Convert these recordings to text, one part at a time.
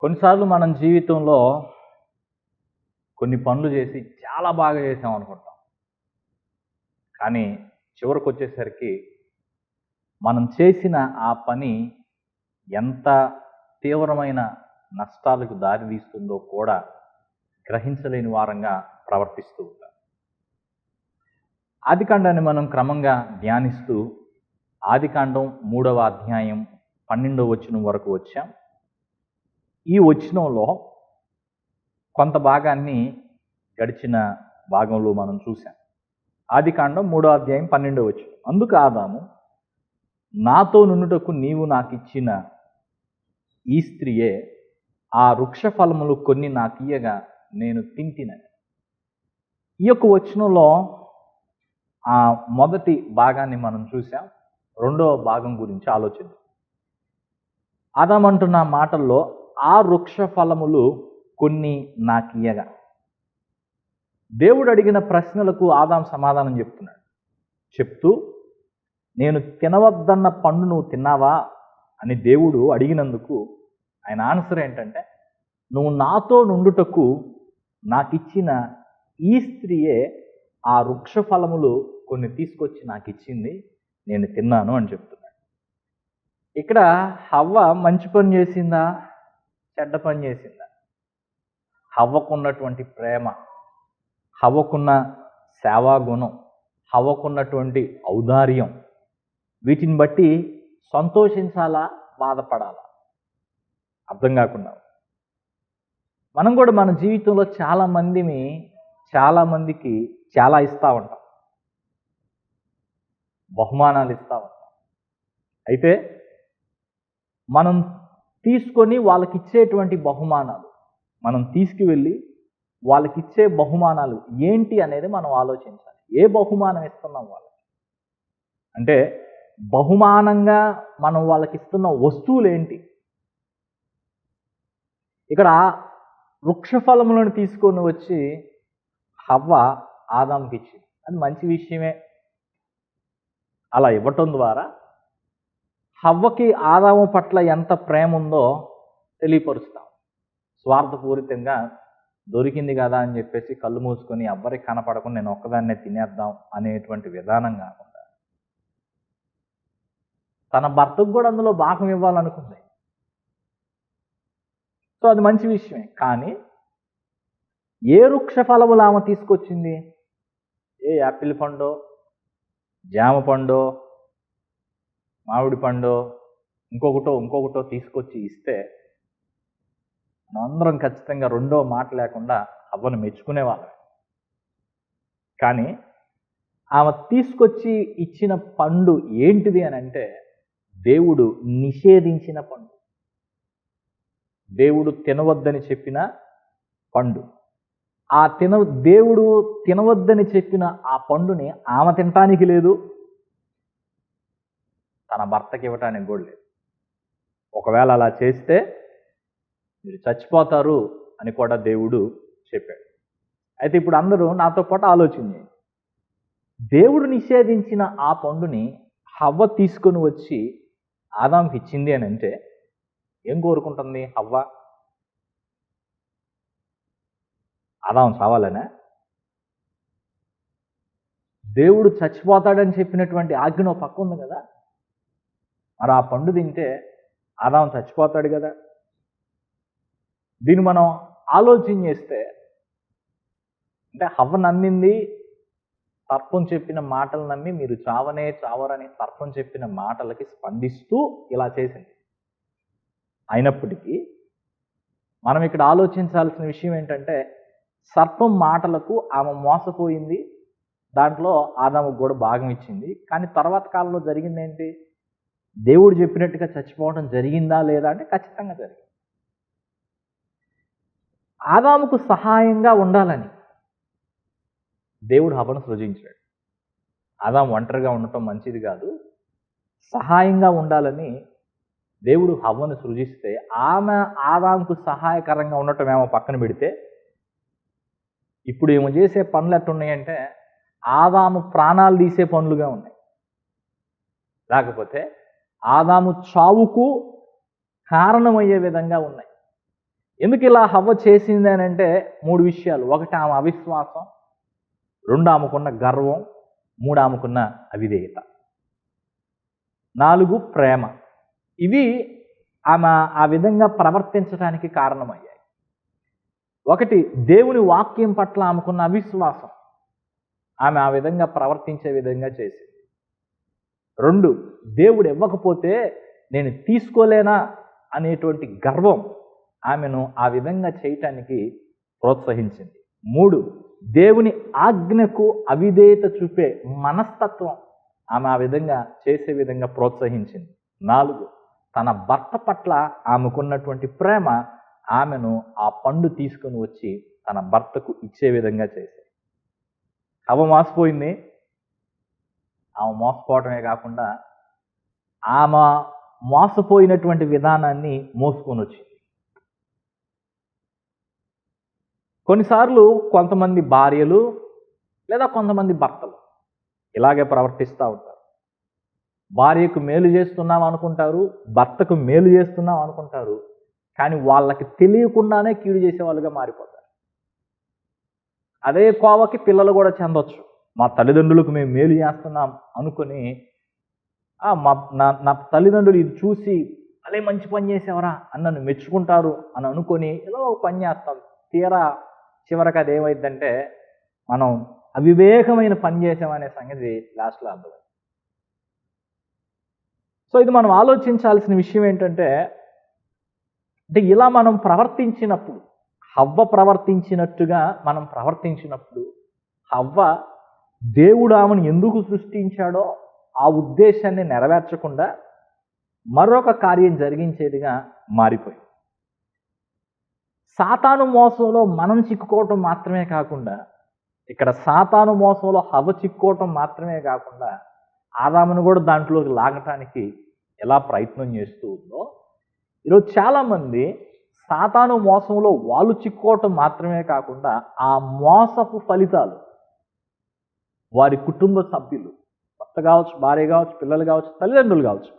కొన్నిసార్లు మనం జీవితంలో కొన్ని పనులు చేసి చాలా బాగా చేసాం అనుకుంటాం. కానీ చివరికి వచ్చేసరికి మనం చేసిన ఆ పని ఎంత తీవ్రమైన నష్టాలకు దారితీస్తుందో కూడా గ్రహించలేని వారంగా ప్రవర్తిస్తూ ఉంటాం. ఆదికాండాన్ని మనం క్రమంగా ధ్యానిస్తూ ఆదికాండం 3వ అధ్యాయం 12వ వచనం వరకు వచ్చాం. ఈ వచనంలో కొంత భాగాన్ని గడిచిన భాగంలో మనం చూసాం. ఆదికాండం 3వ అధ్యాయం 12వ వచనం. అందుకు ఆదాము, నాతో నుండుటకు నీవు నాకు ఇచ్చిన ఈ స్త్రీయే ఆ వృక్ష ఫలములు కొన్ని నాకు ఇయ్యగా నేను తింటినని. ఈ యొక్క వచనంలో ఆ మొదటి భాగాన్ని మనం చూసాం. రెండవ భాగం గురించి ఆలోచిద్దాం. ఆదాము అంటున్న మాటల్లో ఆ వృక్ష ఫలములు కొన్ని నాకు ఇయ్యగా. దేవుడు అడిగిన ప్రశ్నలకు ఆదాము సమాధానం చెప్తూ నేను తినవద్దన్న పండు నువ్వు తిన్నావా అని దేవుడు అడిగినందుకు ఆయన ఆన్సర్ ఏంటంటే, నువ్వు నాతో నుండుటకు నాకు ఇచ్చిన ఈ స్త్రీయే ఆ వృక్ష ఫలములు కొన్ని తీసుకొచ్చి నాకు ఇచ్చింది, నేను తిన్నాను అని చెప్తున్నాడు. ఇక్కడ హవ్వ మంచి పని చేసిందా, చెడ్డ పని చేసిందా? హవ్వకున్నటువంటి ప్రేమ, హవ్వకున్న సేవాగుణం, హవ్వకున్నటువంటి ఔదార్యం, వీటిని బట్టి సంతోషించాలా, బాధపడాలా అర్థం కాకుండా మనం కూడా మన జీవితంలో చాలా మందికి చాలా ఇస్తూ ఉంటాం, బహుమానాలు ఇస్తూ ఉంటాం. అయితే మనం తీసుకొని వాళ్ళకి ఇచ్చేటువంటి బహుమానాలు, మనం తీసుకువెళ్ళి వాళ్ళకి ఇచ్చే బహుమానాలు ఏంటి అనేది మనం ఆలోచించాలి. ఏ బహుమానం ఇస్తున్నాం వాళ్ళకి? అంటే బహుమానంగా మనం వాళ్ళకి ఇస్తున్న వస్తువులు ఏంటి? ఇక్కడ వృక్ష ఫలములను తీసుకొని వచ్చి హవ్వ ఆదాముకి ఇచ్చింది. అది మంచి విషయమే. అలా ఇవ్వటం ద్వారా హవ్వకి ఆదాము పట్ల ఎంత ప్రేమ ఉందో తెలియపరుస్తాం. స్వార్థపూరితంగా దొరికింది కదా అని చెప్పేసి కళ్ళు మూసుకొని ఎవ్వరికి కనపడకుండా నేను ఒక్కదాన్నే తినేద్దాం అనేటువంటి విధానం కాకుండా తన భర్తకు కూడా అందులో భాగం ఇవ్వాలనుకుంది. సో అది మంచి విషయమే. కానీ ఏ వృక్ష ఫలములు ఆమె తీసుకొచ్చింది? ఏ యాపిల్ పండో, జామ పండో, మామిడి పండో, ఇంకొకటో తీసుకొచ్చి ఇస్తే మనందరం ఖచ్చితంగా రెండో మాట లేకుండా అవ్వను మెచ్చుకునేవాళ్ళం. కానీ ఆమె తీసుకొచ్చి ఇచ్చిన పండు ఏంటిది అని అంటే, దేవుడు నిషేధించిన పండు, దేవుడు తినవద్దని చెప్పిన పండు. దేవుడు తినవద్దని చెప్పిన ఆ పండుని ఆమె తినటానికి లేదు, తన భర్తకి ఇవ్వటానికి కూడా లేదు. ఒకవేళ అలా చేస్తే మీరు చచ్చిపోతారు అని కూడా దేవుడు చెప్పాడు. అయితే ఇప్పుడు అందరూ నాతో పాటు ఆలోచించండి. దేవుడు నిషేధించిన ఆ పండుని హవ్వ తీసుకొని వచ్చి ఆదాంకి ఇచ్చింది అని అంటే ఏం కోరుకుంటుంది హవ్వ? ఆదాం చావాలనే? దేవుడు చచ్చిపోతాడని చెప్పినటువంటి ఆజ్ఞ పక్క ఉంది కదా, మరి ఆ పండు తింటే ఆదాం చచ్చిపోతాడు కదా. దీన్ని మనం ఆలోచన చేస్తే, అంటే హవ్వ నమ్మింది సర్పం చెప్పిన మాటలు నమ్మి మీరు చావరని సర్పం చెప్పిన మాటలకి స్పందిస్తూ ఇలా చేసింది. అయినప్పటికీ మనం ఇక్కడ ఆలోచించాల్సిన విషయం ఏంటంటే, సర్పం మాటలకు ఆమె మోసపోయింది, దాంట్లో ఆదాముకు కూడా భాగం ఇచ్చింది. కానీ తర్వాత కాలంలో జరిగింది ఏంటి? దేవుడు చెప్పినట్టుగా చచ్చిపోవడం జరిగిందా లేదా అంటే ఖచ్చితంగా జరిగింది. ఆదాముకు సహాయంగా ఉండాలని దేవుడు హవ్వను సృజించాడు. ఆదాము ఒంటరిగా ఉండటం మంచిది కాదు, సహాయంగా ఉండాలని దేవుడు హవ్వను సృజిస్తే ఆమె ఆదాముకు సహాయకరంగా ఉండటం ఏమో పక్కన పెడితే, ఇప్పుడు ఏమో చేసే పనులు ఎట్టున్నాయంటే ఆదాము ప్రాణాలు తీసే పనులుగా ఉన్నాయి. లేకపోతే ఆదాము చావుకు కారణమయ్యే విధంగా ఉన్నాయి. ఎందుకు ఇలా హవ్వ చేసింది అని అంటే 3 విషయాలు. ఒకటి ఆమె అవిశ్వాసం, 2 ఆమెకున్న గర్వం, 3 ఆమెకున్న అవిధేయత, 4 ప్రేమ. ఇవి ఆమె ఆ విధంగా ప్రవర్తించడానికి కారణమయ్యాయి. ఒకటి, దేవుని వాక్యం పట్ల ఆమెకున్న అవిశ్వాసం ఆమె ఆ విధంగా ప్రవర్తించే విధంగా చేసింది. 2, దేవుడు ఇవ్వకపోతే నేను తీసుకోలేనా అనేటువంటి గర్వం ఆమెను ఆ విధంగా చేయటానికి ప్రోత్సహించింది. 3, దేవుని ఆజ్ఞకు అవిధేయత చూపే మనస్తత్వం ఆమె ఆ విధంగా చేసే విధంగా ప్రోత్సహించింది. 4, తన భర్త పట్ల ఆమెకున్నటువంటి ప్రేమ ఆమెను ఆ పండు తీసుకొని వచ్చి తన భర్తకు ఇచ్చే విధంగా చేశాయి. హవ్వ మోసపోయింది. ఆమె మోసపోవటమే కాకుండా ఆమె మోసపోయినటువంటి విధానాన్ని మోసుకొని వచ్చింది. కొన్నిసార్లు కొంతమంది భార్యలు లేదా కొంతమంది భర్తలు ఇలాగే ప్రవర్తిస్తూ ఉంటారు. భార్యకు మేలు చేస్తున్నాం అనుకుంటారు, భర్తకు మేలు చేస్తున్నాం అనుకుంటారు, కానీ వాళ్ళకి తెలియకుండానే కీడు చేసేవాళ్ళుగా మారిపోతారు. అదే కోవకి పిల్లలు కూడా చెందొచ్చు. మా తల్లిదండ్రులకు మేము మేలు చేస్తున్నాం అనుకుని నా తల్లిదండ్రులు ఇది చూసి అలే మంచి పని చేసేవరా అని నన్ను మెచ్చుకుంటారు అని అనుకొని ఏదో ఒక పని చేస్తాం. తీరా చివరికి అది ఏమైందంటే మనం అవివేకమైన పని చేసామనే సంగతి లాస్ట్లో అర్థమైంది. సో ఇది మనం ఆలోచించాల్సిన విషయం ఏంటంటే, ఇలా మనం ప్రవర్తించినప్పుడు, హవ్వ ప్రవర్తించినట్టుగా మనం ప్రవర్తించినప్పుడు, హవ్వ దేవుడు ఆమెను ఎందుకు సృష్టించాడో ఆ ఉద్దేశాన్ని నెరవేర్చకుండా మరొక కార్యం జరిగించేదిగా మారిపోయింది. సాతాను మోసంలో మనం చిక్కుకోవటం మాత్రమే కాకుండా, ఇక్కడ సాతాను మోసంలో హవ్వ చిక్కుకోవటం మాత్రమే కాకుండా ఆదామును కూడా దాంట్లోకి లాగటానికి ఎలా ప్రయత్నం చేస్తూ ఉందో, ఈరోజు చాలామంది సాతాను మోసంలో వాళ్ళు చిక్కుకోవటం మాత్రమే కాకుండా ఆ మోసపు ఫలితాలు వారి కుటుంబ సభ్యులు, భర్త కావచ్చు, భార్య కావచ్చు, పిల్లలు కావచ్చు, తల్లిదండ్రులు కావచ్చు,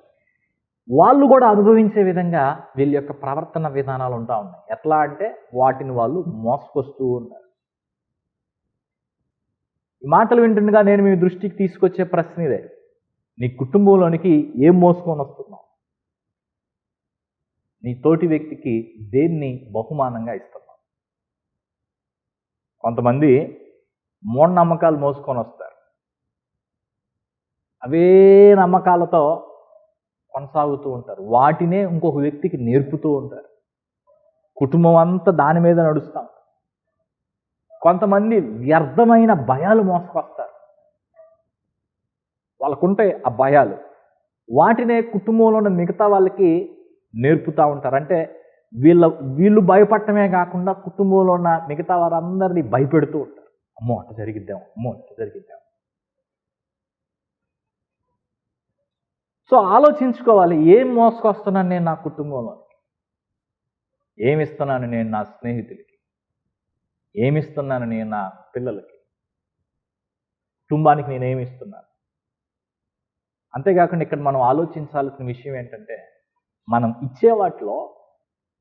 వాళ్ళు కూడా అనుభవించే విధంగా వీళ్ళ యొక్క ప్రవర్తన విధానాలు ఉంటా ఉన్నాయి. ఎట్లా అంటే వాటిని వాళ్ళు మోసుకొస్తూ ఉన్నారు. ఈ మాటలు వింటుండగా నేను మీ దృష్టికి తీసుకొచ్చే ప్రశ్న ఇదే: నీ కుటుంబంలోనికి ఏం మోసుకొని వస్తున్నావు? నీ తోటి వ్యక్తికి దేన్ని బహుమానంగా ఇస్తున్నావు? కొంతమంది మూఢనమ్మకాలు మోసుకొని వస్తారు. అవే నమ్మకాలతో కొనసాగుతూ ఉంటారు. వాటినే ఇంకొక వ్యక్తికి నేర్పుతూ ఉంటారు. కుటుంబం అంతా దాని మీద నడుస్తాం. కొంతమంది వ్యర్థమైన భయాలు మోసుకొస్తారు. వాళ్ళకుంటాయి ఆ భయాలు, వాటినే కుటుంబంలో ఉన్న మిగతా వాళ్ళకి నేర్పుతూ ఉంటారు. అంటే వీళ్ళు భయపడటమే కాకుండా కుటుంబంలో ఉన్న మిగతా వారందరినీ భయపెడుతూ ఉంటారు. అమ్మో అట్ట జరిగిద్దాం, అమ్మో అట్ట జరిగిద్దాం. సో ఆలోచించుకోవాలి, ఏం మోసుకొస్తున్నాను నేను నా కుటుంబంలో, ఏమిస్తున్నాను నేను నా స్నేహితులకి, ఏమిస్తున్నాను నేను నా పిల్లలకి, కుటుంబానికి నేనేమిస్తున్నాను. అంతేకాకుండా ఇక్కడ మనం ఆలోచించాల్సిన విషయం ఏంటంటే, మనం ఇచ్చే వాటిలో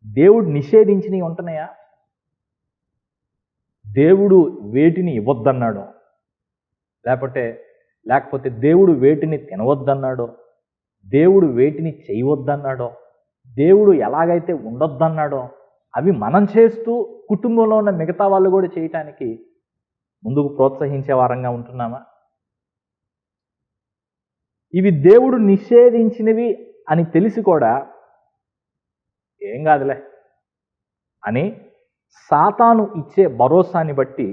దేవుడు నిషేధించినవి ఉంటున్నాయా? దేవుడు వేటిని ఇవ్వద్దన్నాడో, లేకపోతే దేవుడు వేటిని తినవద్దన్నాడో, దేవుడు వేటిని చేయవద్దన్నాడో, దేవుడు ఎలాగైతే ఉండొద్దన్నాడో అవి మనం చేస్తూ కుటుంబంలో ఉన్న మిగతా వాళ్ళు కూడా చేయటానికి ముందుకు ప్రోత్సహించే వారంగా ఉంటున్నామా? ఇవి దేవుడు నిషేధించినవి అని తెలిసి కూడా ఏం కాదులే అని సాతాను ఇచ్చే భరోసాని బట్టి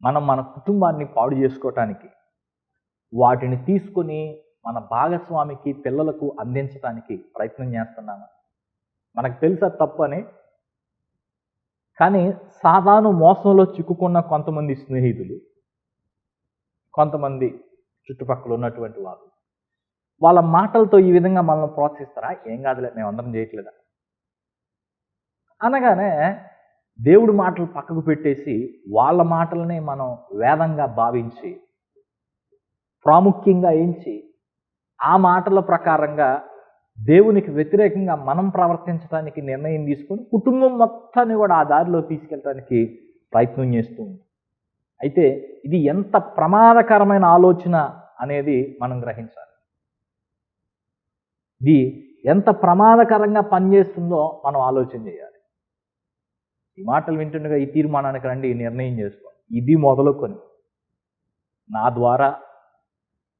మనం మన కుటుంబాన్ని పాడు చేసుకోవటానికి వాటిని తీసుకొని మన భాగస్వామికి, పిల్లలకు అందించడానికి ప్రయత్నం చేస్తున్నాము. మనకు తెలుసా తప్పు అని, కానీ సాతాను మోసంలో చిక్కుకున్న కొంతమంది స్నేహితులు, కొంతమంది చుట్టుపక్కల ఉన్నటువంటి వాళ్ళు వాళ్ళ మాటలతో ఈ విధంగా మనల్ని ప్రోత్సహిస్తారా? ఏం కాదులే, మేమందరం చేయట్లేదా అనగానే దేవుడి మాటలు పక్కకు పెట్టేసి వాళ్ళ మాటలనే మనం వేదంగా భావించి ప్రాముఖ్యంగా ఎంచి ఆ మాటల ప్రకారంగా దేవునికి వ్యతిరేకంగా మనం ప్రవర్తించడానికి నిర్ణయం తీసుకొని కుటుంబం మొత్తాన్ని కూడా ఆ దారిలో తీసుకెళ్ళడానికి ప్రయత్నం చేస్తూ ఉంది. అయితే ఇది ఎంత ప్రమాదకరమైన ఆలోచన అనేది మనం గ్రహించాలి. ఇది ఎంత ప్రమాదకరంగా పనిచేస్తుందో మనం ఆలోచన చేయాలి. ఈ మాటలు వింటుండగా ఈ తీర్మానానికి రండి, ఈ నిర్ణయం చేసుకోండి. ఇది మొదలుకొని నా ద్వారా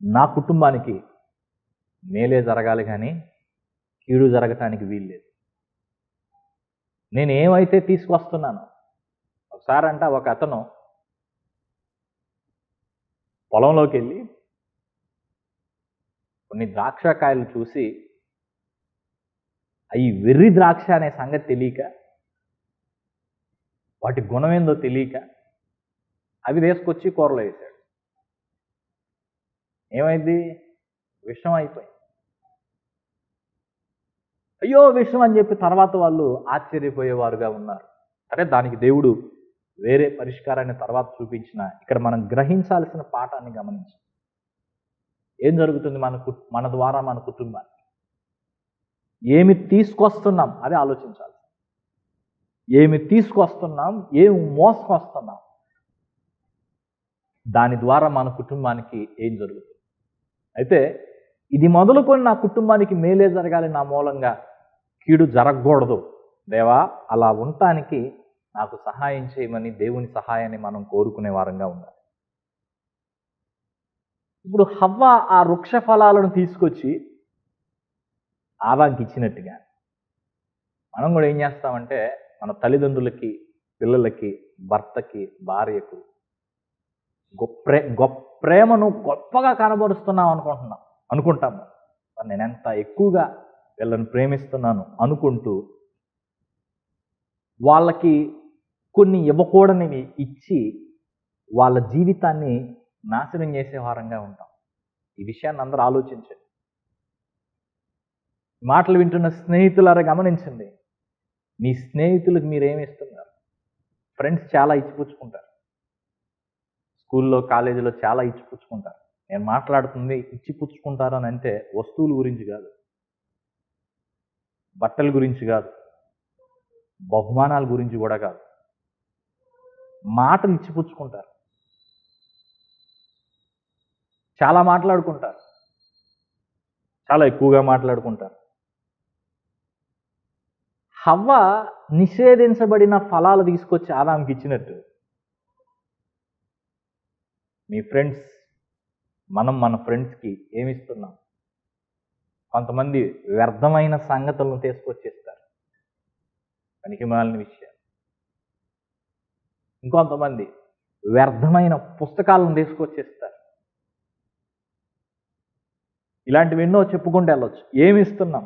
నా కుటుంబానికి మేలే జరగాలి కానీ కీడు జరగటానికి వీల్లేదు. నేను ఏమైతే తీసుకొస్తున్నానో, ఒకసారంట ఒక అతను పొలంలోకి వెళ్ళి కొన్ని ద్రాక్షకాయలు చూసి అవి వెర్రి ద్రాక్ష అనే సంగతి తెలియక, వాటి గుణం ఏందో తెలియక అవి తీసుకొచ్చి కూరలో వేశాడు. ఏమైంది? విషం అయిపోయింది. అయ్యో విషం అని చెప్పి తర్వాత వాళ్ళు ఆశ్చర్యపోయేవారుగా ఉన్నారు. సరే, దానికి దేవుడు వేరే పరిష్కారాన్ని తర్వాత చూపించిన ఇక్కడ మనం గ్రహించాల్సిన పాఠాన్ని గమనించాం. ఏం జరుగుతుంది మన ద్వారా మన కుటుంబానికి? ఏమి తీసుకొస్తున్నాం అదే ఆలోచించాలి. ఏమి తీసుకొస్తున్నాం, ఏమి మోసుకొస్తున్నాం, దాని ద్వారా మన కుటుంబానికి ఏం జరుగుతుంది? అయితే ఇది మొదలుకొని నా కుటుంబానికి మేలే జరగాలి, నా మూలంగా కీడు జరగకూడదు దేవా, అలా ఉండటానికి నాకు సహాయం చేయమని దేవుని సహాయాన్ని మనం కోరుకునే వారంగా ఉండాలి. ఇప్పుడు హవ్వ ఆ వృక్ష ఫలాలను తీసుకొచ్చి ఆదాంకి ఇచ్చినట్టుగా మనం కూడా ఏం చేస్తామంటే మన తల్లిదండ్రులకి, పిల్లలకి, భర్తకి, భార్యకు ప్రేమను గొప్పగా కనబరుస్తున్నాం అనుకుంటాము. నేను ఎంత ఎక్కువగా వీళ్ళని ప్రేమిస్తున్నాను అనుకుంటూ వాళ్ళకి కొన్ని ఇవ్వకూడనివి ఇచ్చి వాళ్ళ జీవితాన్ని నాశనం చేసే వారంగా ఉంటాం. ఈ విషయాన్ని అందరూ ఆలోచించండి. మాటలు వింటున్న స్నేహితులారా గమనించండి. మీ స్నేహితులకు మీరేమిస్తున్నారు? ఫ్రెండ్స్ చాలా ఇచ్చిపుచ్చుకుంటారు. స్కూల్లో, కాలేజీలో చాలా ఇచ్చిపుచ్చుకుంటారు. నేను మాట్లాడుతుంది ఇచ్చిపుచ్చుకుంటారు అని అంటే వస్తువుల గురించి కాదు, బట్టల గురించి కాదు, బహుమానాల గురించి కూడా కాదు. మాటలు ఇచ్చిపుచ్చుకుంటారు. చాలా మాట్లాడుకుంటారు, చాలా ఎక్కువగా మాట్లాడుకుంటారు. హవ్వ నిషేధించబడిన ఫలాలు తీసుకొచ్చి ఆదాంకి ఇచ్చినట్టు మీ ఫ్రెండ్స్, మనం మన ఫ్రెండ్స్కి ఏమిస్తున్నాం? కొంతమంది వ్యర్థమైన సంగతులను తీసుకొచ్చేస్తారు, పనికిమాలిన విషయాలు. ఇంకొంతమంది వ్యర్థమైన పుస్తకాలను తీసుకొచ్చేస్తారు. ఇలాంటివి ఎన్నో చెప్పుకుంటూ వెళ్ళొచ్చు. ఏమి ఇస్తున్నాం?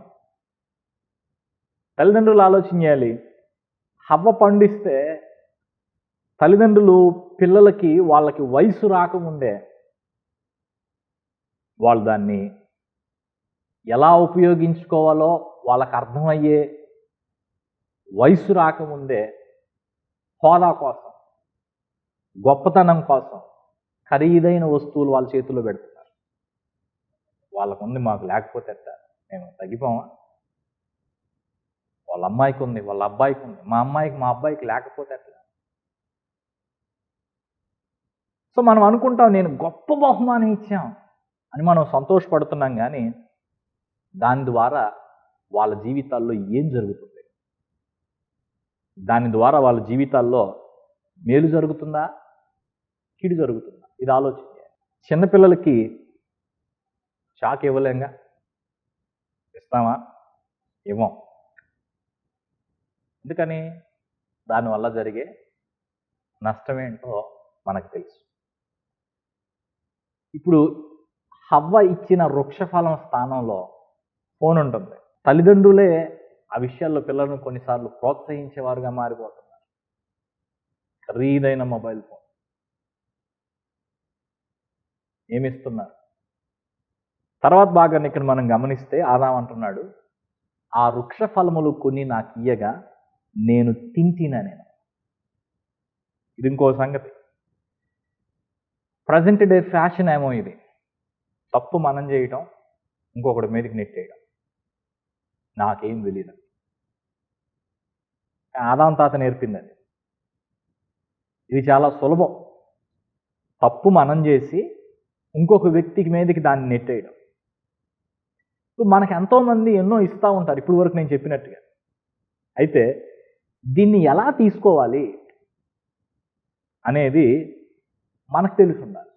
తల్లిదండ్రులు ఆలోచన చేయాలి. హవ్వ పండిస్తే తల్లిదండ్రులు పిల్లలకి వాళ్ళకి వయసు రాకముందే వాళ్ళు దాన్ని ఎలా ఉపయోగించుకోవాలో వాళ్ళకి అర్థమయ్యే వయసు రాకముందే హోదా కోసం, గొప్పతనం కోసం ఖరీదైన వస్తువులు వాళ్ళ చేతుల్లో పెడుతున్నారు. వాళ్ళకు ఉంది, మాకు లేకపోతే ఎట్ట? మేము తగ్గిపోమా? వాళ్ళ అమ్మాయికి ఉంది, వాళ్ళ అబ్బాయికి ఉంది, మా అబ్బాయికి లేకపోతే ఎట్లా? సో మనం అనుకుంటాం నేను గొప్ప బహుమానం ఇచ్చాం అని మనం సంతోషపడుతున్నాం, కానీ దాని ద్వారా వాళ్ళ జీవితాల్లో ఏం జరుగుతుంది? దాని ద్వారా వాళ్ళ జీవితాల్లో మేలు జరుగుతుందా, కీడు జరుగుతుందా? ఇది ఆలోచించాలి. చిన్నపిల్లలకి షాక్ ఇవ్వలేంగా? ఇస్తామా? ఇవ్వం. ఎందుకని? దానివల్ల జరిగే నష్టమేంటో మనకు తెలుసు. ఇప్పుడు హవ్వ ఇచ్చిన వృక్షఫలం స్థానంలో ఫోన్ ఉంటుంది. తల్లిదండ్రులే ఆ విషయాల్లో పిల్లలను కొన్నిసార్లు ప్రోత్సహించేవారుగా మారిపోతున్నారు. ఖరీదైన మొబైల్ ఫోన్ ఏమిస్తున్నారు? తర్వాత భాగాన్ని ఇక్కడ మనం గమనిస్తే ఆదాం అంటున్నాడు, ఆ వృక్ష ఫలములు కొన్ని నాకు ఇయ్యగా నేను తింటినా. ఇది ఇంకో సంగతి. ప్రజెంట్ డే ఫ్యాషన్ ఏమో ఇది. తప్పు మనం చేయటం, ఇంకొకటి మీదకి నెట్టేయడం. నాకేం తెలియదు. ఆదాం తాత నేర్పింది ఇది చాలా సులభం. తప్పు మనం చేసి ఇంకొక వ్యక్తికి మీదకి దాన్ని నెట్టేయడం. ఇప్పుడు మనకు ఎంతోమంది ఎన్నో ఇస్తూ ఉంటారు ఇప్పుడు వరకు నేను చెప్పినట్టుగా. అయితే దీన్ని ఎలా తీసుకోవాలి అనేది మనకు తెలిసి ఉండాలి.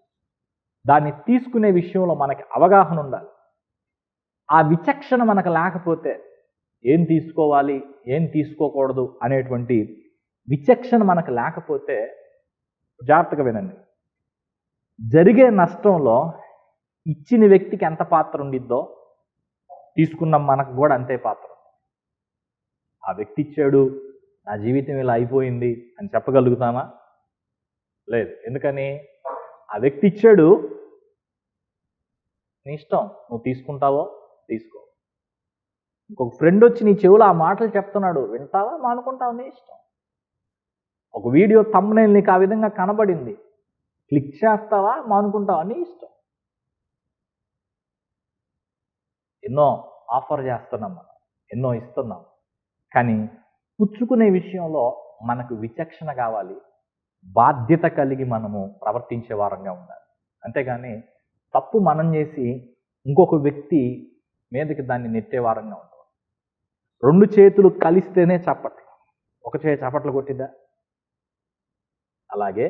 దాన్ని తీసుకునే విషయంలో మనకి అవగాహన ఉండాలి. ఆ విచక్షణ మనకు లేకపోతే ఏం తీసుకోవాలి ఏం తీసుకోకూడదు అనేటువంటి విచక్షణ మనకు లేకపోతే జాగ్రత్తగా వినండి. జరిగే నష్టంలో ఇచ్చిన వ్యక్తికి ఎంత పాత్ర ఉండిద్దో తీసుకున్న మనకు కూడా అంతే పాత్ర. ఆ వ్యక్తి ఇచ్చాడు, నా జీవితం ఇలా అయిపోయింది అని చెప్పగలుగుతామా? లేదు. ఎందుకని? ఆ వ్యక్తి ఇచ్చాడు, నీ ఇష్టం, నువ్వు తీసుకుంటావో తీసుకో. ఇంకొక ఫ్రెండ్ వచ్చి నీ చెవులో ఆ మాటలు చెప్తున్నాడు, వింటావా మానుకుంటావా నీ ఇష్టం. ఒక వీడియో థంబ్నెయిల్ నీకు ఆ విధంగా కనబడింది, క్లిక్ చేస్తావా మానుకుంటావా నీ ఇష్టం. ఎన్నో ఆఫర్ చేస్తున్నాం మనం, ఎన్నో ఇస్తున్నాం. కానీ పుచ్చుకునే విషయంలో మనకు విచక్షణ కావాలి, బాధ్యత కలిగి మనము ప్రవర్తించే వారంగా ఉండాలి. అంతేగాని తప్పు మనం చేసి ఇంకొక వ్యక్తి మీదకి దాన్ని నెట్టే వారంగా ఉంటాం. 2 చేతులు కలిస్తేనే చప్పట్లు, ఒక చేయి చప్పట్లు కొట్టిద్దా? అలాగే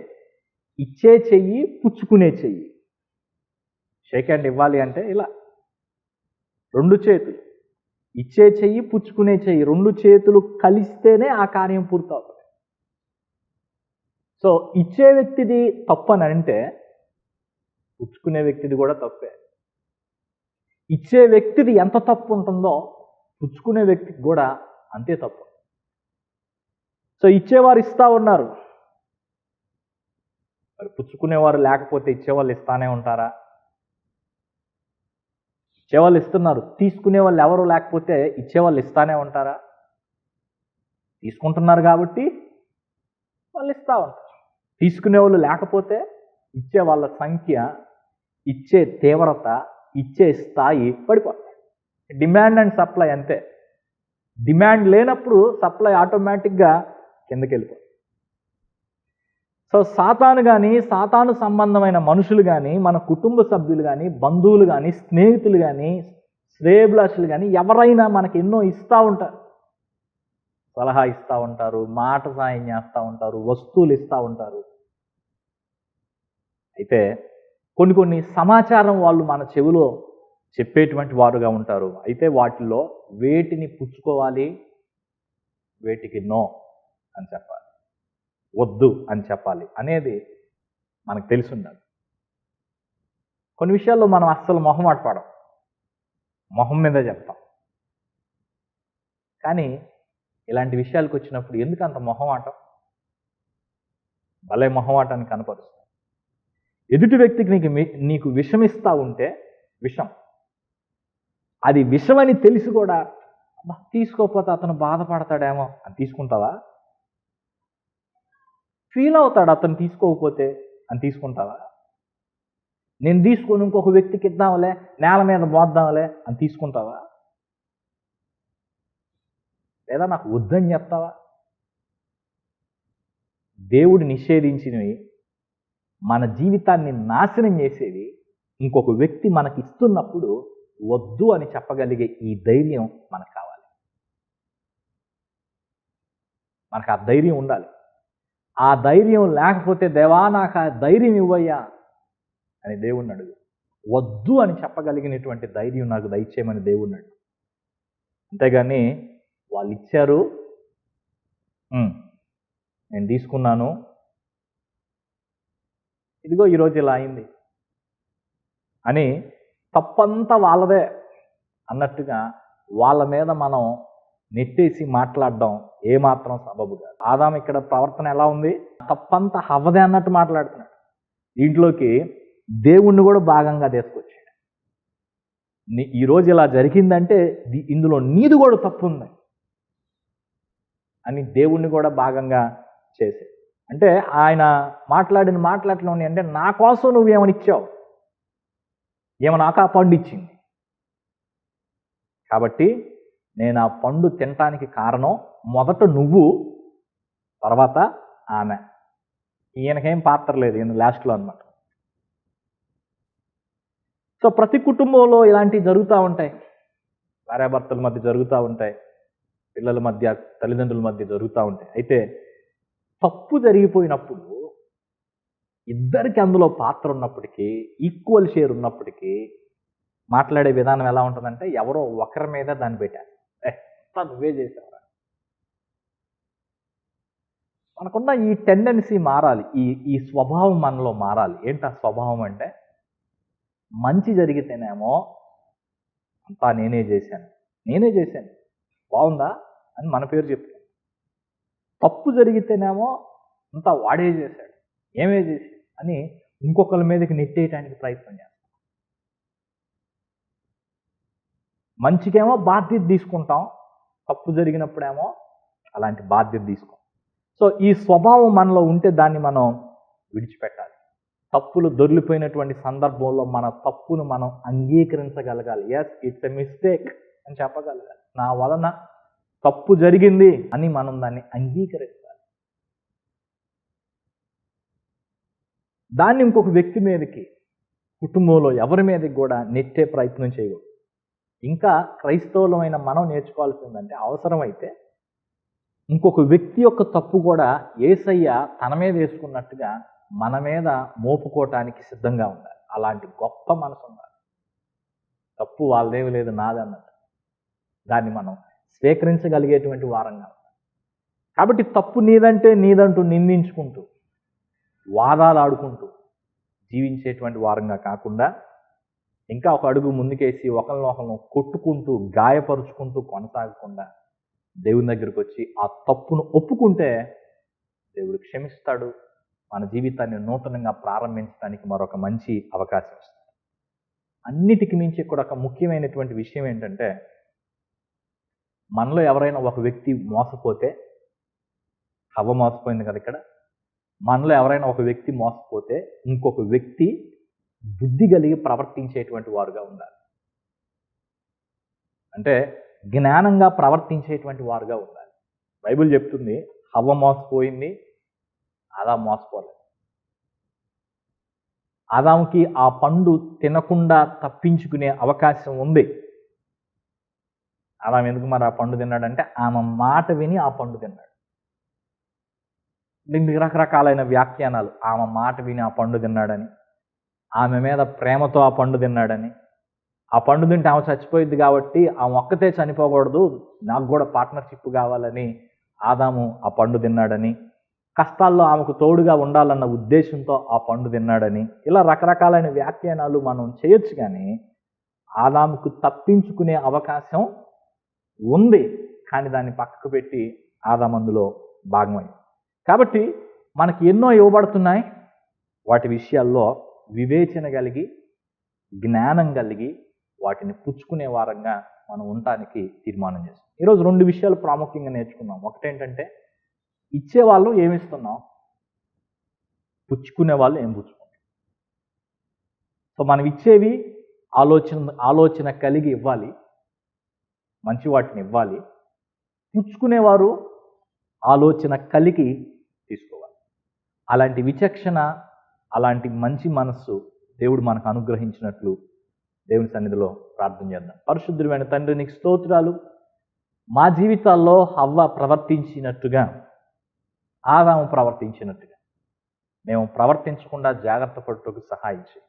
ఇచ్చే చెయ్యి పుచ్చుకునే చెయ్యి, షేక్ హ్యాండ్ ఇవ్వాలి అంటే ఇలా 2 చేతులు, ఇచ్చే చెయ్యి పుచ్చుకునే చెయ్యి 2 చేతులు కలిస్తేనే ఆ కార్యం పూర్తవుతుంది. సో ఇచ్చే వ్యక్తిది తప్పు అని అంటే పుచ్చుకునే వ్యక్తిది కూడా తప్పే. ఇచ్చే వ్యక్తిది ఎంత తప్పు ఉంటుందో పుచ్చుకునే వ్యక్తికి కూడా అంతే తప్పు. సో ఇచ్చేవారు ఇస్తా ఉన్నారు, మరి పుచ్చుకునేవారు లేకపోతే ఇచ్చేవాళ్ళు ఇస్తానే ఉంటారా? ఇచ్చేవాళ్ళు ఇస్తున్నారు, తీసుకునే వాళ్ళు ఎవరు లేకపోతే ఇచ్చేవాళ్ళు ఇస్తానే ఉంటారా? తీసుకుంటున్నారు కాబట్టి వాళ్ళు ఇస్తూ ఉంటారు. తీసుకునే వాళ్ళు లేకపోతే ఇచ్చే వాళ్ళ సంఖ్య, ఇచ్చే తీవ్రత, ఇచ్చే స్థాయి పడిపోతాయి. డిమాండ్ అండ్ సప్లై అంతే. డిమాండ్ లేనప్పుడు సప్లై ఆటోమేటిక్గా కిందకి వెళ్ళిపోతుంది. సో సాతాను కానీ, సాతాను సంబంధమైన మనుషులు కానీ, మన కుటుంబ సభ్యులు కానీ, బంధువులు కానీ, స్నేహితులు కానీ, శ్రేయభిలాషులు కానీ ఎవరైనా మనకి ఎన్నో ఇస్తూ ఉంటారు. సలహా ఇస్తూ ఉంటారు, మాట సాయం చేస్తూ ఉంటారు, వస్తువులు ఇస్తూ ఉంటారు. అయితే కొన్ని సమాచారం వాళ్ళు మన చెవిలో చెప్పేటువంటి వారుగా ఉంటారు. అయితే వాటిలో వేటిని పుచ్చుకోవాలి, వేటికి నో అని చెప్పాలి, వద్దు అని చెప్పాలి అనేది మనకు తెలిసి ఉండాలి. కొన్ని విషయాల్లో మనం అస్సలు మొహమాట పడం, మొహం మీద చెప్తాం. కానీ ఇలాంటి విషయాలకు వచ్చినప్పుడు ఎందుకు అంత మొహమాటం? భలే మొహమాటాన్ని కనపరుస్తుంది. ఎదుటి వ్యక్తికి నీకు విషం ఇస్తా ఉంటే, విషం అది విషమని తెలిసి కూడా తీసుకోకపోతే అతను బాధపడతాడేమో అని తీసుకుంటావా? ఫీల్ అవుతాడు అతను తీసుకోకపోతే అని తీసుకుంటావా? నేను తీసుకొని ఇంకొక వ్యక్తికి ఇద్దాంలే, నేల మీద మోద్దాంలే అని తీసుకుంటావా? లేదా నాకు వద్దని చెప్తావా? దేవుడు నిషేధించినవి, మన జీవితాన్ని నాశనం చేసేవి ఇంకొక వ్యక్తి మనకి ఇస్తున్నప్పుడు వద్దు అని చెప్పగలిగే ఈ ధైర్యం మనకు కావాలి. మనకు ఆ ధైర్యం ఉండాలి. ఆ ధైర్యం లేకపోతే దేవా నాకు ఆ ధైర్యం ఇవ్వయ్యా అని దేవుణ్ణి అడుగు. వద్దు అని చెప్పగలిగినటువంటి ధైర్యం నాకు దయచేయమని దేవుణ్ణి అడుగు. అంతేగాని వాళ్ళు ఇచ్చారు, నేను తీసుకున్నాను, ఇదిగో ఈరోజు ఇలా అయింది అని తప్పంతా వాళ్ళదే అన్నట్టుగా వాళ్ళ మీద మనం నెట్టేసి మాట్లాడడం ఏమాత్రం సబబు కాదు. ఆదాము ఇక్కడ ప్రవర్తన ఎలా ఉంది? తప్పంతా హవ్వదే అన్నట్టు మాట్లాడుతున్నాడు. దీంట్లోకి దేవుణ్ణి కూడా భాగంగా తీసుకొచ్చాడు. ఈరోజు ఇలా జరిగిందంటే ఇందులో నీది కూడా తప్పు ఉంది అని దేవుణ్ణి కూడా భాగంగా చేశాడు. అంటే ఆయన మాట్లాడిన మాటలు అంటే నా కోసం నువ్వేమని ఇచ్చావు, ఏమో నాకు ఆ పండు ఇచ్చింది కాబట్టి నేను ఆ పండు తినటానికి కారణం మొదట నువ్వు, తర్వాత ఆమె. ఈయనకేం పాత్ర లేదు, ఈయన లాస్ట్లో అనమాట. సో ప్రతి కుటుంబంలో ఇలాంటివి జరుగుతూ ఉంటాయి. భార్యాభర్తల మధ్య జరుగుతూ ఉంటాయి, పిల్లల మధ్య, తల్లిదండ్రుల మధ్య జరుగుతూ ఉంటాయి. అయితే తప్పు జరిగిపోయినప్పుడు ఇద్దరికి అందులో పాత్ర ఉన్నప్పటికీ, ఈక్వల్ షేర్ ఉన్నప్పటికీ మాట్లాడే విధానం ఎలా ఉంటుందంటే ఎవరో ఒకరి మీద దాన్ని పెట్టారు, నువ్వే చేసావురా. మనకున్న ఈ టెండెన్సీ మారాలి, ఈ స్వభావం మనలో మారాలి. ఏంటి ఆ స్వభావం అంటే, మంచి జరిగితేనేమో అంతా నేనే చేశాను బాగుందా అని మన పేరు చెప్తాం. తప్పు జరిగితేనేమో అంతా వాడే చేశాడు, ఏమే చేసి అని ఇంకొకరి మీదకి నెట్టేయటానికి ప్రయత్నం చేస్తాం. మంచికేమో బాధ్యత తీసుకుంటాం, తప్పు జరిగినప్పుడేమో అలాంటి బాధ్యత తీసుకోం. సో ఈ స్వభావం మనలో ఉంటే దాన్ని మనం విడిచిపెట్టాలి. తప్పులు దొర్లిపోయినటువంటి సందర్భంలో మన తప్పును మనం అంగీకరించగలగాలి. ఎస్, ఇట్స్ ఎ మిస్టేక్ అని చెప్పగలగాలి. నా వలన తప్పు జరిగింది అని మనం దాన్ని అంగీకరించాలి. దాన్ని ఇంకొక వ్యక్తి మీదకి, కుటుంబంలో ఎవరి మీదకి కూడా నెట్టే ప్రయత్నం చేయకూడదు. ఇంకా క్రైస్తవులమైన మనం నేర్చుకోవాల్సిందంటే, అవసరమైతే ఇంకొక వ్యక్తి యొక్క తప్పు కూడా యేసయ్య తన మీద వేసుకున్నట్టుగా మన మీద మోపుకోవటానికి సిద్ధంగా ఉండాలి. అలాంటి గొప్ప మనసు ఉండాలి. తప్పు వాళ్ళదేమి లేదు, నాదన్నట్టు దాన్ని మనం స్వీకరించగలిగేటువంటి వారంగా ఉండాలి. కాబట్టి తప్పు నీదంటూ నిందించుకుంటూ, వాదాలు ఆడుకుంటూ జీవించేటువంటి వారంగా కాకుండా, ఇంకా ఒక అడుగు ముందుకేసి ఒకరినొకరు కొట్టుకుంటూ, గాయపరుచుకుంటూ కొనసాగకుండా దేవుని దగ్గరికి వచ్చి ఆ తప్పును ఒప్పుకుంటే దేవుడు క్షమిస్తాడు. మన జీవితాన్ని నూతనంగా ప్రారంభించడానికి మరొక మంచి అవకాశం ఇస్తాడు. అన్నిటికి మించి కూడా ఒక ముఖ్యమైనటువంటి విషయం ఏంటంటే, మనలో ఎవరైనా ఒక వ్యక్తి మోసపోతే, హవ్వ మోసపోయింది కదా ఇక్కడ, మనలో ఎవరైనా ఒక వ్యక్తి మోసపోతే ఇంకొక వ్యక్తి బుద్ధి కలిగి ప్రవర్తించేటువంటి వారుగా ఉండాలి. అంటే జ్ఞానంగా ప్రవర్తించేటువంటి వారుగా ఉండాలి. బైబిల్ చెప్తుంది, హవ్వ మోసపోయింది, ఆదాము మోసపోలేదు. ఆదాముకి ఆ పండు తినకుండా తప్పించుకునే అవకాశం ఉంది. ఆదాము ఎందుకు మరి ఆ పండు తిన్నాడంటే, ఆమె మాట విని ఆ పండు తిన్నాడు. దీనికి రకరకాలైన వ్యాఖ్యానాలు. ఆమె మాట విని ఆ పండు తిన్నాడని, ఆమె మీద ప్రేమతో ఆ పండు తిన్నాడని, ఆ పండు తింటే ఆమె చచ్చిపోయింది కాబట్టి ఆమె ఒక్కతే చనిపోకూడదు, నాకు కూడా పార్ట్నర్షిప్ కావాలని ఆదాము ఆ పండు తిన్నాడని, కష్టాల్లో ఆమెకు తోడుగా ఉండాలన్న ఉద్దేశంతో ఆ పండు తిన్నాడని, ఇలా రకరకాలైన వ్యాఖ్యానాలు మనం చేయొచ్చు. కానీ ఆదాముకు తప్పించుకునే అవకాశం ఉంది, కానీ దాన్ని పక్కకు పెట్టి ఆదాము అందులో భాగమైంది. కాబట్టి మనకి ఎన్నో ఇవ్వబడుతున్నాయి. వాటి విషయాల్లో వివేచన కలిగి, జ్ఞానం కలిగి వాటిని పుచ్చుకునే వారంగా మనం ఉండటానికి తీర్మానం చేస్తాం. ఈరోజు 2 విషయాలు ప్రాముఖ్యంగా నేర్చుకున్నాం. ఒకటేంటంటే, ఇచ్చేవాళ్ళు ఏమిస్తున్నాం, పుచ్చుకునే వాళ్ళు ఏం పుచ్చుకుంటాం. సో మనం ఇచ్చేవి ఆలోచన కలిగి ఇవ్వాలి, మంచి వాటిని ఇవ్వాలి. పుచ్చుకునేవారు ఆలోచన కలిగి తీసుకోవాలి. అలాంటి విచక్షణ, అలాంటి మంచి మనస్సు దేవుడు మనకు అనుగ్రహించినట్లు దేవుని సన్నిధిలో ప్రార్థన చేద్దాం. పరిశుద్ధుడైన తండ్రి, నీకు స్తోత్రాలు. మా జీవితాల్లో హవ్వ ప్రవర్తించినట్టుగా, ఆదాము ప్రవర్తించినట్టుగా మేము ప్రవర్తించకుండా జాగ్రత్త పడుటకు సహాయం చేయి.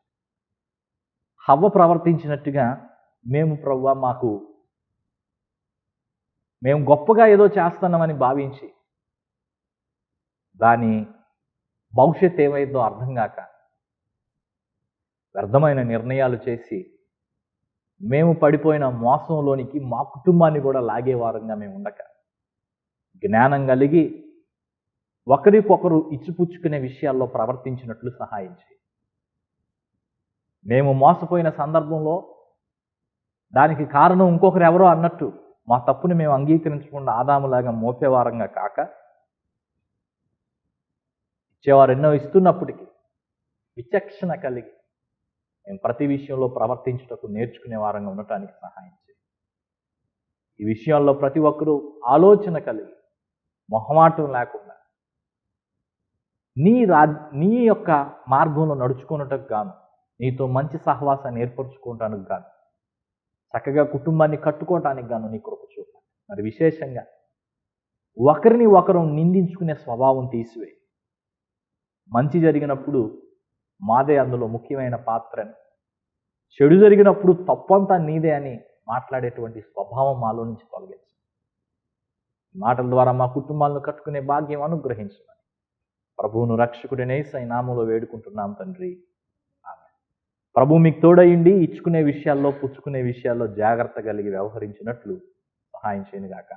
హవ్వ ప్రవర్తించినట్టుగా మేము ప్రభువా మేము గొప్పగా ఏదో చేస్తున్నామని భావించి దాని భవిష్యత్ ఏమైందో అర్థం కాక వ్యర్థమైన నిర్ణయాలు చేసి మేము పడిపోయిన మోసంలోనికి మా కుటుంబాన్ని కూడా లాగేవారంగా మేము ఉండక, జ్ఞానం కలిగి ఒకరికొకరు ఇచ్చిపుచ్చుకునే విషయాల్లో ప్రవర్తించినట్లు సహాయం చేయి. మేము మోసపోయిన సందర్భంలో దానికి కారణం ఇంకొకరు ఎవరో అన్నట్టు మా తప్పుని మేము అంగీకరించకుండా ఆదాములాగా మోపేవారంగా కాక, ఇచ్చేవారు ఎన్నో ఇస్తున్నప్పటికీ విచక్షణ కలిగి మేము ప్రతి విషయంలో ప్రవర్తించుటకు నేర్చుకునే వారంగా ఉండటానికి సహాయం చేయి. ఈ విషయాల్లో ప్రతి ఒక్కరూ ఆలోచన కలిగి మొహమాటం లేకుండా నీ యొక్క మార్గంలో నడుచుకున్నట్టుకు గాను, నీతో మంచి సహవాసాన్ని ఏర్పరచుకోవటానికి గాను, చక్కగా కుటుంబాన్ని కట్టుకోవటానికి గాను నీ కృప చూపాలి. మరి విశేషంగా ఒకరిని ఒకరు నిందించుకునే స్వభావం తీసివేయి. మంచి జరిగినప్పుడు మాదే అందులో ముఖ్యమైన పాత్రని, చెడు జరిగినప్పుడు తప్పంతా నీదే అని మాట్లాడేటువంటి స్వభావం మాలో నుంచి తొలగించు. ఈ మాటల ద్వారా మా కుటుంబాలను కట్టుకునే భాగ్యం అనుగ్రహించమని ప్రభువును రక్షకుడినే యేసయ్య నామములో వేడుకుంటున్నాం తండ్రి. ఆమేన్. ప్రభు మీకు తోడయిండి ఇచ్చుకునే విషయాల్లో పుచ్చుకునే విషయాల్లో జాగ్రత్త కలిగి వ్యవహరించినట్లు సహాయం చేయనుగాక.